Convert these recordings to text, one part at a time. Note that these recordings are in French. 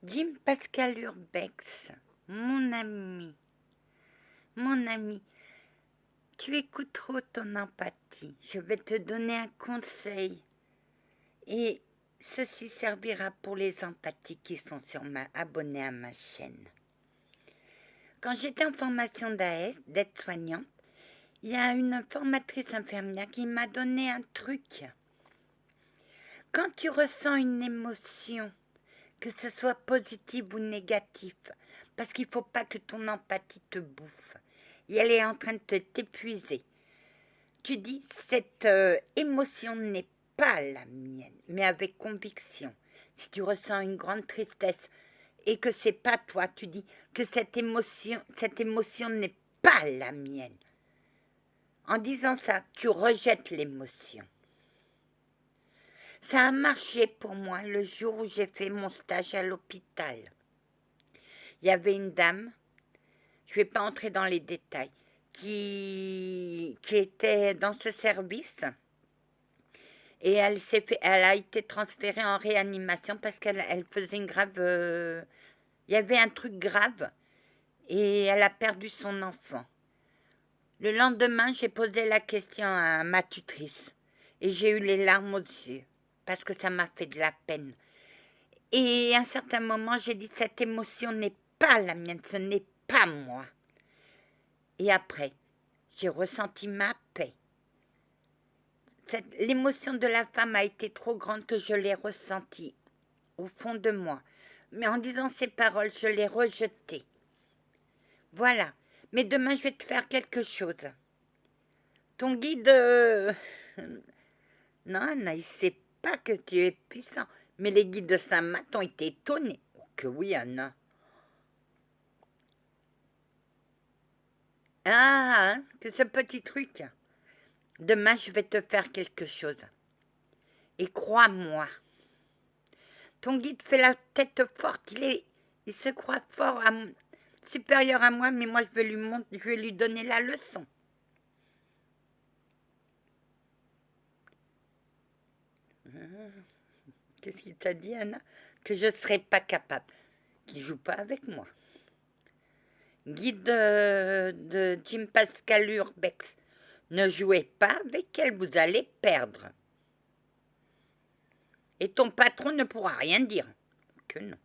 Jim Pascal Urbex, mon ami, tu écoutes trop ton empathie. Je vais te donner un conseil et ceci servira pour les empathiques qui sont abonnés à ma chaîne. Quand j'étais en formation d'aide-soignante, il y a une formatrice infirmière qui m'a donné un truc. Quand tu ressens une émotion, que ce soit positif ou négatif, parce qu'il ne faut pas que ton empathie te bouffe, et elle est en train de t'épuiser. Tu dis, cette émotion n'est pas la mienne, mais avec conviction. Si tu ressens une grande tristesse et que c'est pas toi, tu dis que cette émotion n'est pas la mienne. En disant ça, tu rejettes l'émotion. Ça a marché pour moi le jour où j'ai fait mon stage à l'hôpital. Il y avait une dame, je ne vais pas entrer dans les détails, qui était dans ce service et elle a été transférée en réanimation parce qu'elle faisait une grave... il y avait un truc grave et elle a perdu son enfant. Le lendemain, j'ai posé la question à ma tutrice et j'ai eu les larmes aux yeux parce que ça m'a fait de la peine. Et à un certain moment, j'ai dit, cette émotion n'est pas la mienne, ce n'est pas moi. Et après, j'ai ressenti ma paix. L'émotion de la femme a été trop grande que je l'ai ressentie au fond de moi. Mais en disant ces paroles, je l'ai rejetée. Voilà. Mais demain, je vais te faire quelque chose. Ton guide... Non, Anna, il ne sait pas que tu es puissant. Mais les guides de Saint-Math ont été étonnés. Oh, que oui, Anna. Ah, hein, que ce petit truc. Demain, je vais te faire quelque chose. Et crois-moi, ton guide fait la tête forte. Il se croit fort, supérieur à moi, mais moi, je vais lui donner la leçon. Qu'est-ce qu'il t'a dit, Anna? Que je ne serais pas capable. Qu'il ne joue pas avec moi. Guide de Jim Pascal Urbex. Ne jouez pas avec elle, vous allez perdre. Et ton patron ne pourra rien dire. Que non.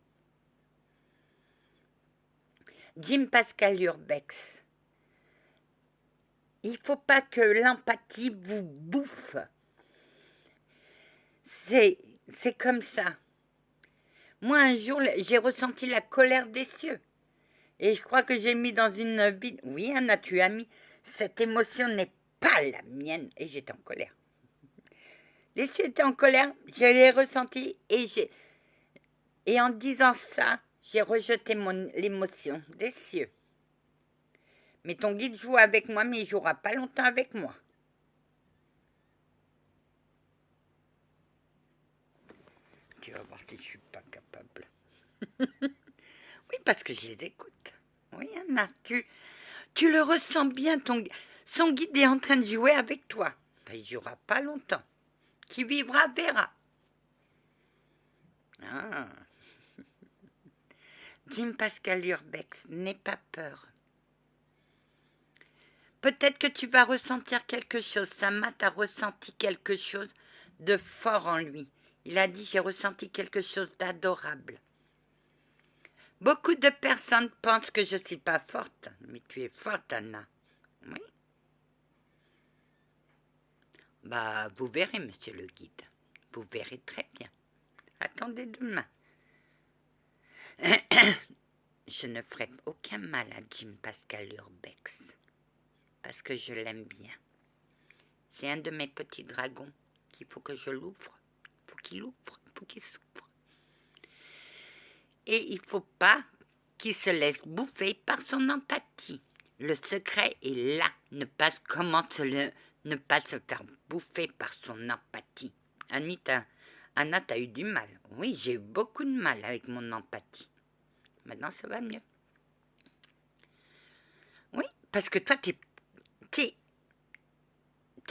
Jim Pascal Urbex. Il ne faut pas que l'empathie vous bouffe. C'est comme ça. Moi, un jour, j'ai ressenti la colère des cieux. Et je crois que j'ai mis dans une bide. Oui, Anna, tu as mis. Cette émotion n'est pas la mienne. Et j'étais en colère. Les cieux étaient en colère, je l'ai ressenti. Et en disant ça, j'ai rejeté l'émotion des cieux. Mais ton guide joue avec moi, mais il ne jouera pas longtemps avec moi. Tu vas voir si je ne suis pas capable. Oui, parce que je les écoute. Oui, Anna, tu le ressens bien, son guide est en train de jouer avec toi. Ben, il ne jouera pas longtemps. Qui vivra verra. Ah. Jim Pascal Urbex, n'aie pas peur. Peut-être que tu vas ressentir quelque chose. Saint-Math a ressenti quelque chose de fort en lui. Il a dit, j'ai ressenti quelque chose d'adorable. Beaucoup de personnes pensent que je ne suis pas forte. Mais tu es forte, Anna. Oui. Bah, vous verrez, monsieur le guide. Vous verrez très bien. Attendez demain. Je ne ferai aucun mal à Jim Pascal Urbex. Parce que je l'aime bien. C'est un de mes petits dragons qu'il faut que je l'ouvre. Il faut qu'il ouvre, il faut qu'il s'ouvre. Et il ne faut pas qu'il se laisse bouffer par son empathie. Le secret est là, ne pas se faire bouffer par son empathie. Anna, t'as eu du mal. Oui, j'ai eu beaucoup de mal avec mon empathie. Maintenant, ça va mieux. Oui, parce que toi, t'es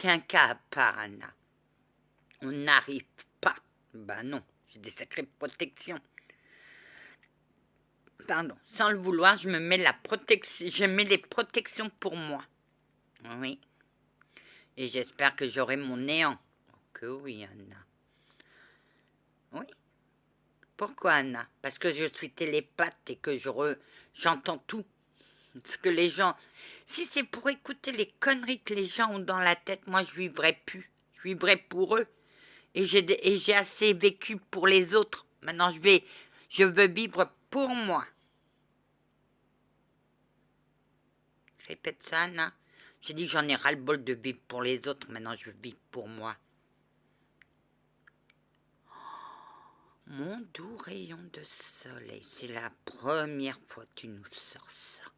un cas à part, Anna. On n'arrive pas. Ben non, j'ai des sacrées protections. pardon, sans le vouloir, je mets les protections pour moi. Oui. Et j'espère que j'aurai mon néant. Oh, que oui, Anna. Oui. Pourquoi, Anna? Parce que je suis télépathe et que j'entends tout. Ce que les gens... Si c'est pour écouter les conneries que les gens ont dans la tête, moi, je vivrai plus. Je vivrai pour eux. Et j'ai assez vécu pour les autres. Maintenant, je veux vivre pour moi. Répète ça, Anna. J'ai dit que j'en ai ras-le-bol de vivre pour les autres. Maintenant, je veux vivre pour moi. Mon doux rayon de soleil, c'est la première fois que tu nous sors ça.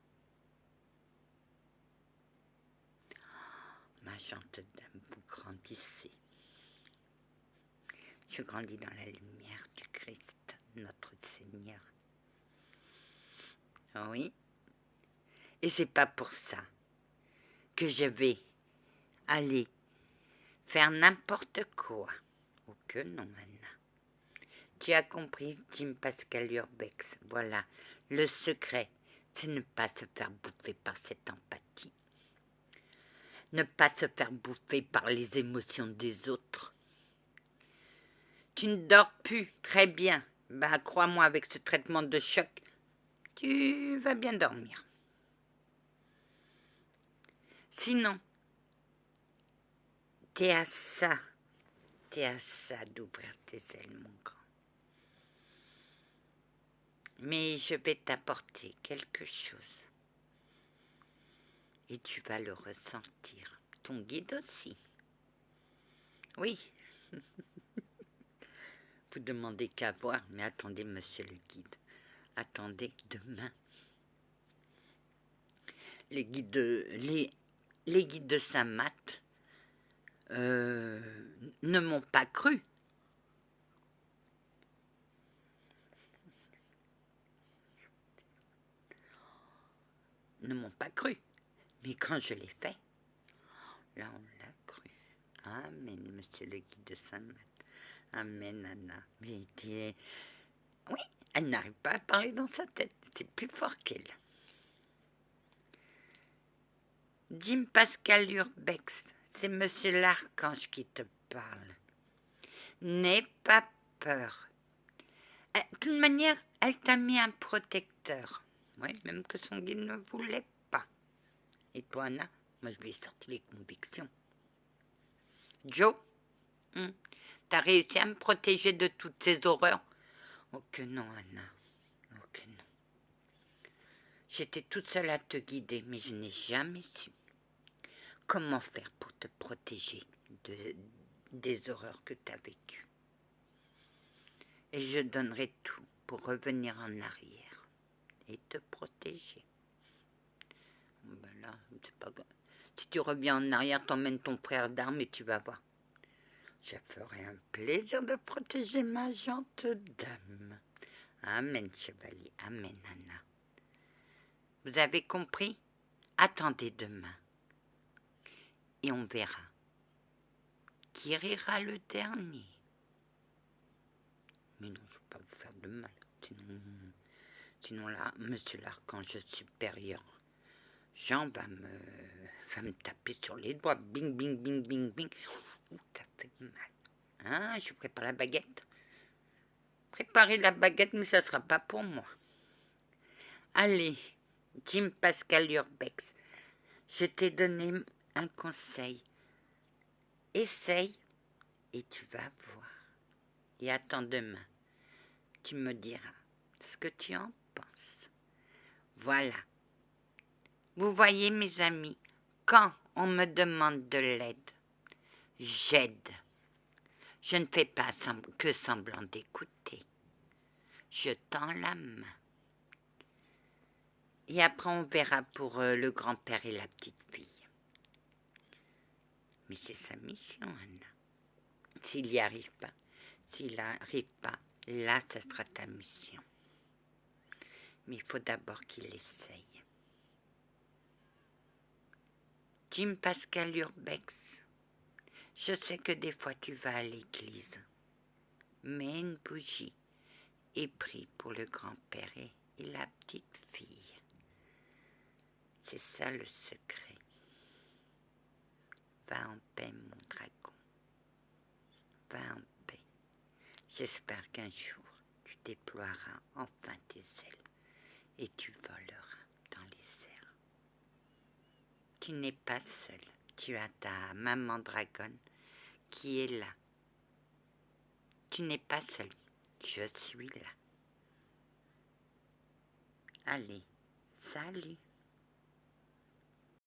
Ma gentille dame, vous grandissez. Je grandis dans la lumière du Christ, notre Seigneur. Oui. Et c'est pas pour ça que je vais aller faire n'importe quoi. Oh que non, Anna. Tu as compris, Jim Pascal Urbex. Voilà, le secret, c'est ne pas se faire bouffer par cette empathie. Ne pas se faire bouffer par les émotions des autres. Tu ne dors plus, très bien. Bah, crois-moi, avec ce traitement de choc, tu vas bien dormir. Sinon, t'es à ça d'ouvrir tes ailes, mon grand. Mais je vais t'apporter quelque chose. Et tu vas le ressentir. Ton guide aussi. Oui. Vous demandez qu'à voir, mais attendez, monsieur le guide. Attendez demain. Les guides de Saint-Math ne m'ont pas cru. Ne m'ont pas cru. Mais quand je l'ai fait, là on l'a cru. Amen, monsieur le guide de Saint-Math. Amen, Anna. Mais oui, elle n'arrive pas à parler dans sa tête. C'est plus fort qu'elle. Jim Pascal Urbex, c'est monsieur l'archange qui te parle. N'aie pas peur. De toute manière, elle t'a mis un protecteur. Oui, même que son guide ne voulait pas. Et toi, Anna, moi je lui ai sorti les convictions. Joe, t'as réussi à me protéger de toutes ces horreurs? Oh que non, Anna. Oh que non. J'étais toute seule à te guider, mais je n'ai jamais su comment faire pour te protéger des horreurs que tu as vécues. Et je donnerai tout pour revenir en arrière et te protéger. Ben là, c'est pas grave. Si tu reviens en arrière, t'emmènes ton frère d'armes et tu vas voir. Je ferai un plaisir de protéger ma gente dame. Amen, chevalier. Amen, Anna. Vous avez compris? Attendez demain. Et on verra. Qui rira le dernier? Mais non, je ne veux pas vous faire de mal. Sinon là, monsieur l'archange supérieur, Jean va me taper sur les doigts. Bing, bing, bing, bing, bing. Ouh, t'as fait mal. Hein, je prépare la baguette. Préparez la baguette, mais ça ne sera pas pour moi. Allez, Jim Pascal Urbex, je t'ai donné un conseil. Essaye et tu vas voir. Et attends demain. Tu me diras ce que tu en penses. Voilà. Vous voyez, mes amis, quand on me demande de l'aide, j'aide. Je ne fais pas que semblant d'écouter. Je tends la main. Et après, on verra pour le grand-père et la petite fille. Mais c'est sa mission, Anna. S'il n'y arrive pas, là, ça sera ta mission. Mais il faut d'abord qu'il essaye. Jim Pascal Urbex, je sais que des fois tu vas à l'église. Mets une bougie et prie pour le grand-père et la petite fille. C'est ça le secret. Va en paix, mon dragon. Va en paix. J'espère qu'un jour, tu déploieras enfin tes ailes et tu voleras dans les airs. Tu n'es pas seul. Tu as ta maman dragonne qui est là. Tu n'es pas seul. Je suis là. Allez, salut.